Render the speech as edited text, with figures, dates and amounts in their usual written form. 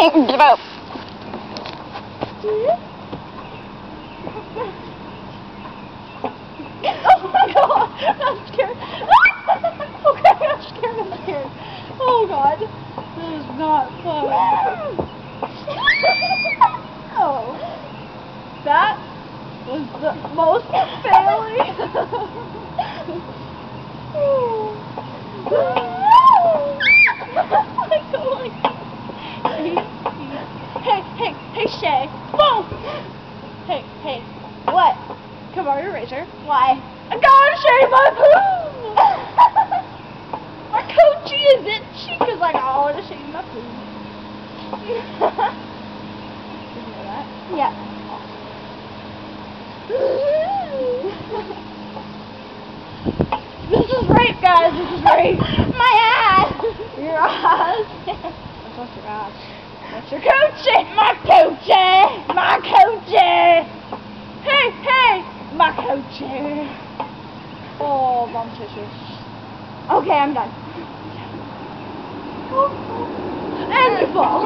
can't give up. Oh my god! I'm scared. Okay, I'm scared. Oh god. This is not fun. Oh. That was the most failing. Hey, Shay. Boom! Hey, what? Come on, eraser. Why? I gotta shave my poo! My coochie is itchy because I gotta shave my poo. Did you know that? Yeah. This is rape, guys. This is rape. My ass! Your ass. That's not your ass. That's your coochie! My coochie! My coochie! Hey! My coochie! Oh, mom tissue. Okay, I'm done. And you fall.